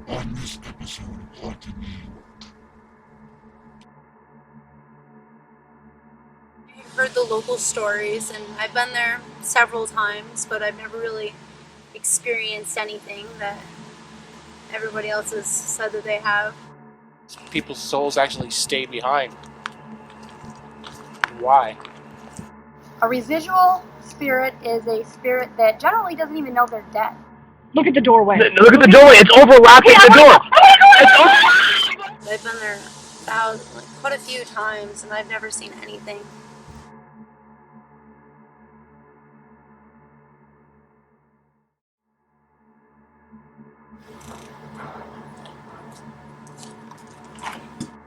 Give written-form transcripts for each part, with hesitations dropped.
On this episode of Haunted New York. I've heard the local stories, and I've been there several times, but I've never really experienced anything that everybody else has said that they have. People's souls actually stay behind. Why? A residual spirit is a spirit that generally doesn't even know they're dead. Look at the doorway. Look at the doorway. It's overlapping the door. I've been there quite a few times, and I've never seen anything.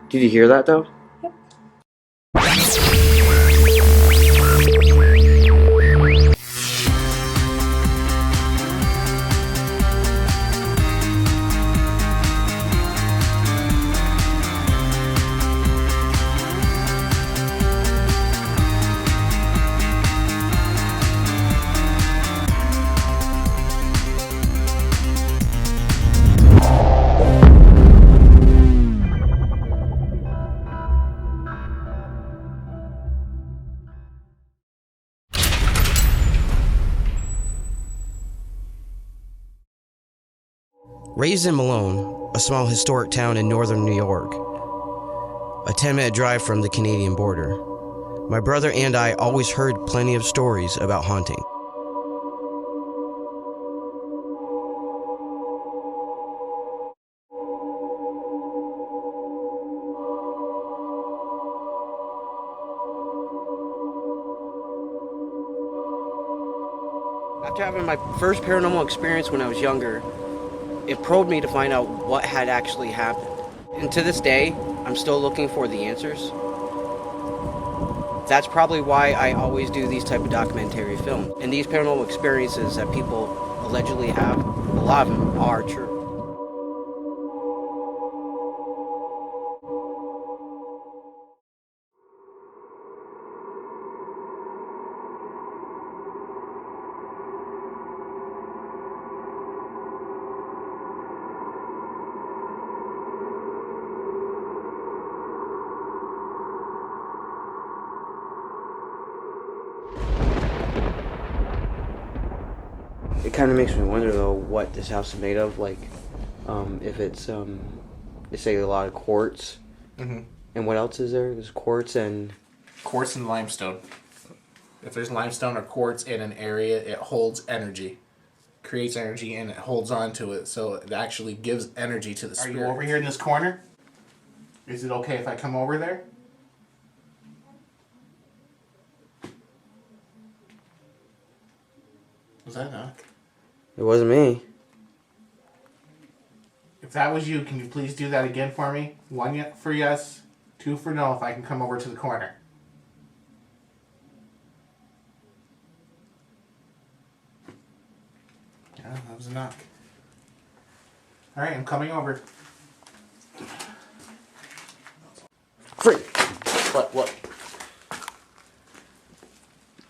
Did you hear that though? Raised in Malone, a small historic town in northern New York, a 10-minute drive from the Canadian border, my brother and I always heard plenty of stories about haunting. After having my first paranormal experience when I was younger, it probed me to find out what had actually happened. And to this day, I'm still looking for the answers. That's probably why I always do these type of documentary films. And these paranormal experiences that people allegedly have, a lot of them are true. It kind of makes me wonder though what this house is made of, like if it's they say a lot of quartz. Mm-hmm. And what else is there? There's quartz and Limestone. If there's limestone or quartz in an area, it holds energy, creates energy, and it holds on to it, so it actually gives energy to the spirit. Are you over here in this corner? Is it okay if I come over there? Was that a knock? it wasn't me. If that was you, can you please do that again for me? 1 for yes, 2 for no, if I can come over to the corner. Yeah, that was a knock. Alright, I'm coming over. Frick! What?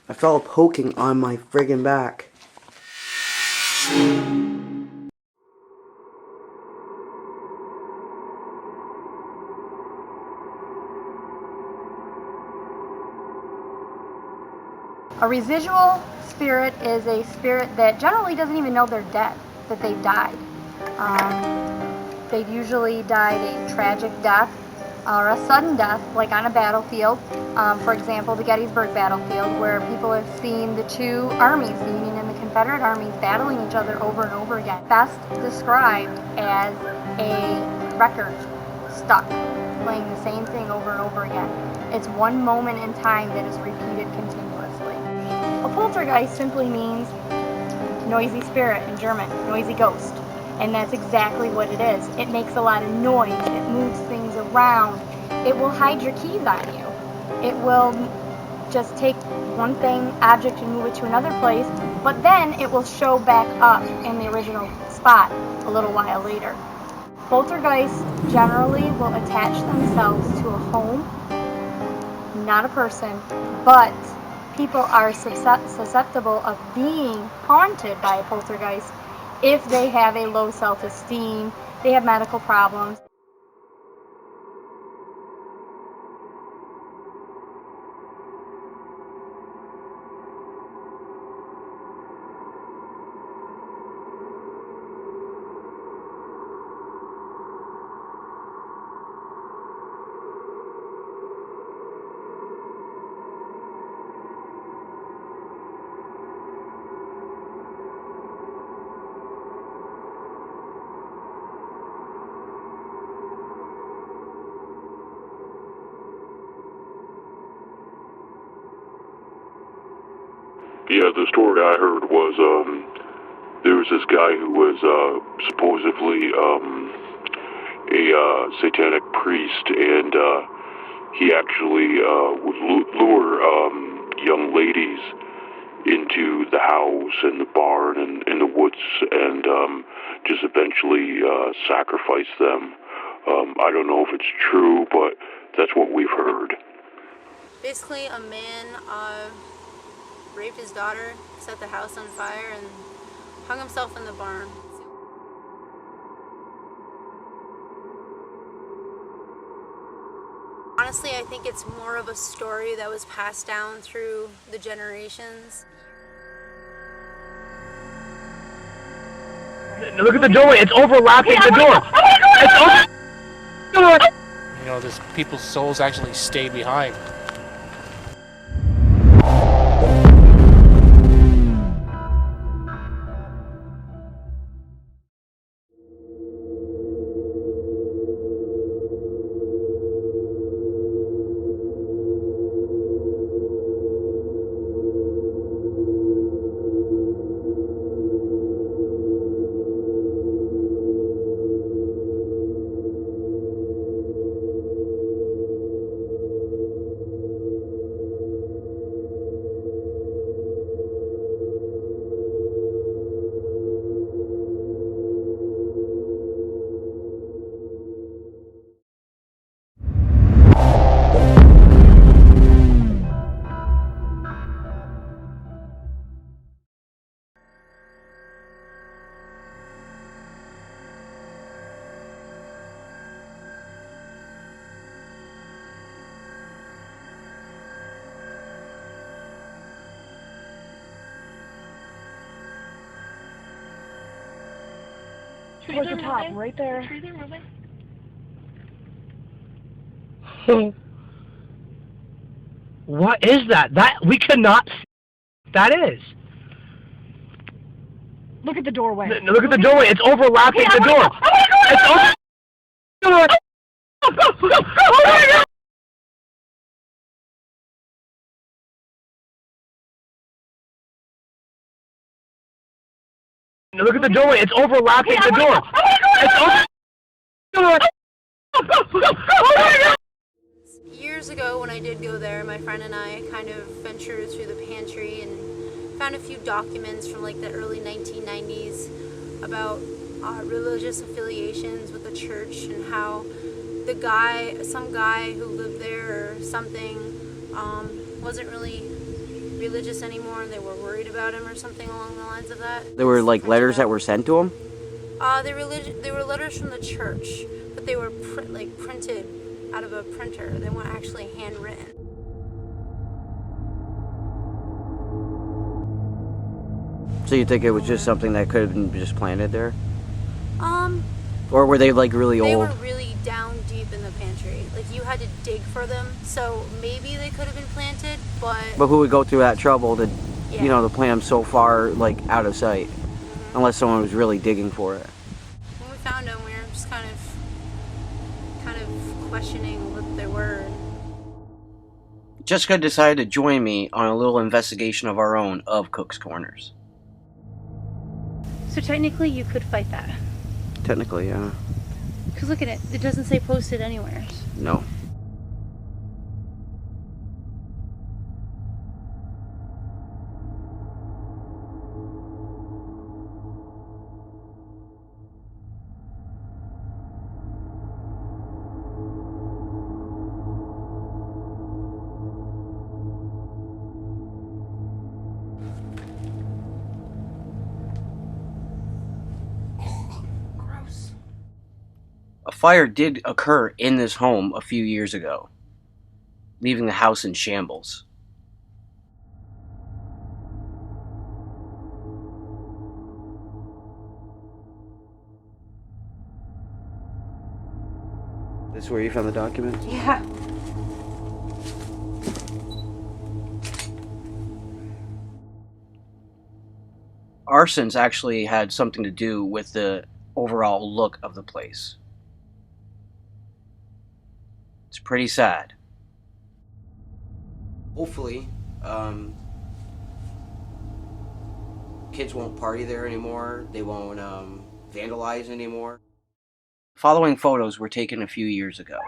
I felt a poking on my friggin' back. A residual spirit is a spirit that generally doesn't even know they're dead, that they've died. They've usually died a tragic death or a sudden death, like on a battlefield. For example, the Gettysburg battlefield, where people have seen the two armies, the Union and the Confederate armies, battling each other over and over again. Best described as a record stuck, playing the same thing over and over again. It's one moment in time that is repeated continuously. A poltergeist simply means noisy spirit in German, noisy ghost. And that's exactly what it is. It makes a lot of noise, it moves things around, it will hide your keys on you. It will just take one object and move it to another place, but then it will show back up in the original spot a little while later. Poltergeists generally will attach themselves to a home, not a person, but people are susceptible of being haunted by a poltergeist if they have a low self-esteem, They have medical problems. Yeah, the story I heard was there was this guy who was supposedly a satanic priest, and he actually would lure young ladies into the house and the barn and in the woods, and just eventually sacrifice them. I don't know if it's true, but that's what we've heard. Basically, a man raped his daughter, set the house on fire, and hung himself in the barn. Honestly, I think it's more of a story that was passed down through the generations. Look at the doorway. It's overlapping the door. It's over. You know, there's people's souls actually stay behind. Towards the top, right there. What is that? That we cannot see. That is. Look at the doorway. Look at the doorway. It's overlapping the door. It's over. Look at the doorway. It's overlapping the door. Years ago, when I did go there, my friend and I kind of ventured through the pantry and found a few documents from like the early 1990s about religious affiliations with the church and how some guy who lived there or something wasn't really religious anymore, and they were worried about him or something along the lines of that. There were like letters that were sent to him? They were letters from the church, but they were printed out of a printer. They weren't actually handwritten. So you think it was just something that could have been just planted there? Or were they like really old? They were really down deep in the pantry. Like you had to dig for them, so maybe they could have been planted, but But who would go through that trouble to, yeah. you know, to plant them so far like out of sight? Unless someone was really digging for it. When we found them, we were just kind of questioning what they were. Jessica decided to join me on a little investigation of our own of Cook's Corners. So technically you could fight that. Technically, yeah. Because look at it. It doesn't say posted anywhere. No. fire did occur in this home a few years ago, leaving the house in shambles. This is where you found the document? Yeah. Arsons actually had something to do with the overall look of the place. It's pretty sad. Hopefully, kids won't party there anymore. They won't vandalize anymore. Following photos were taken a few years ago.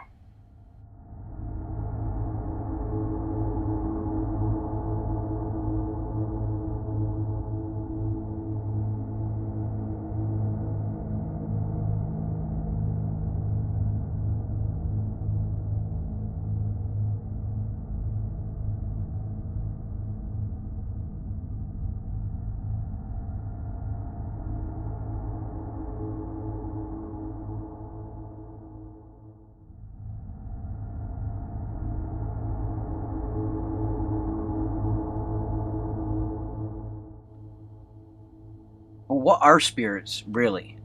But what are spirits, really?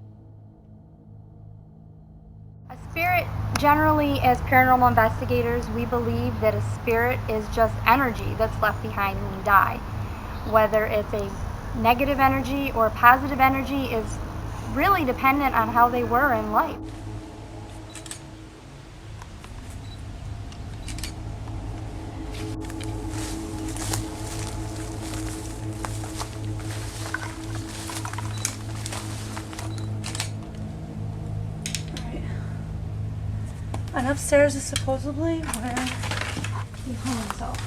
A spirit, generally, as paranormal investigators, we believe that a spirit is just energy that's left behind when you die. Whether it's a negative energy or positive energy is really dependent on how they were in life. And upstairs is supposedly where he hung himself.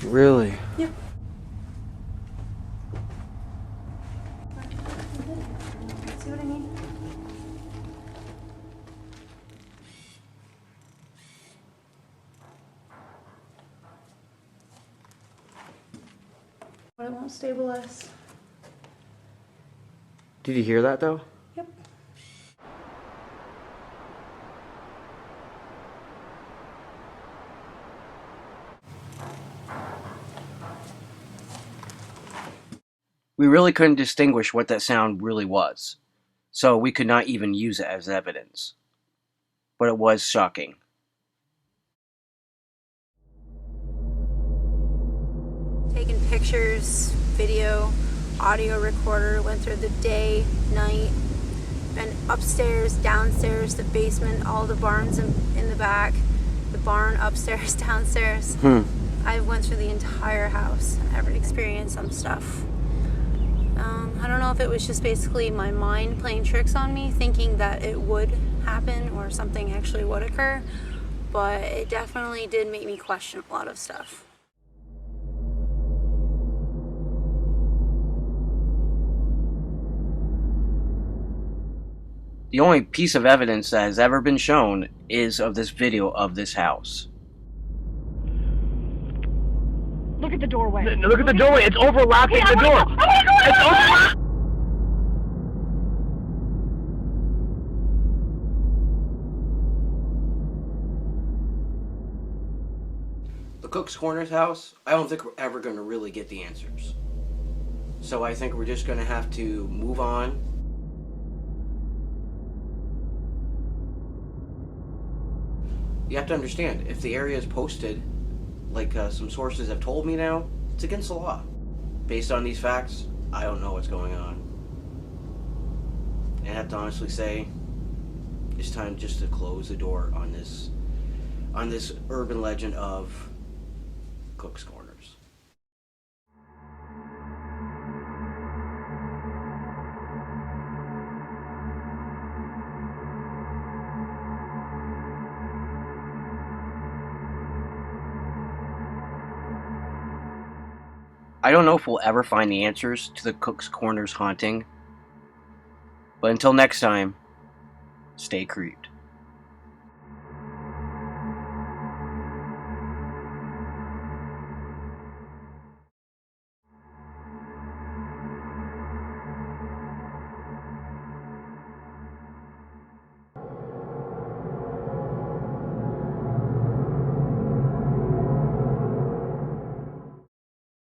Really? Yep. See what I mean? But it won't stabilize. Did you hear that though? Yep. We really couldn't distinguish what that sound really was, so we could not even use it as evidence. But it was shocking. Taking pictures, video, audio recorder, went through the day, night, been upstairs, downstairs, the basement, all the barns in the back, the barn upstairs, downstairs. I went through the entire house. I've experienced some stuff. I don't know if it was just basically my mind playing tricks on me, thinking that it would happen or something actually would occur, but it definitely did make me question a lot of stuff. The only piece of evidence that has ever been shown is of this video of this house. Look at the doorway. Look at the doorway. It's overlapping the door. It's overlapping. The Cook's Corners house, I don't think we're ever going to really get the answers. So I think we're just going to have to move on. You have to understand, if the area is posted, like some sources have told me now, it's against the law. Based on these facts, I don't know what's going on. And I have to honestly say, it's time just to close the door on this urban legend of Cook's Corners. I don't know if we'll ever find the answers to the Cook's Corners haunting, but until next time, stay creeped.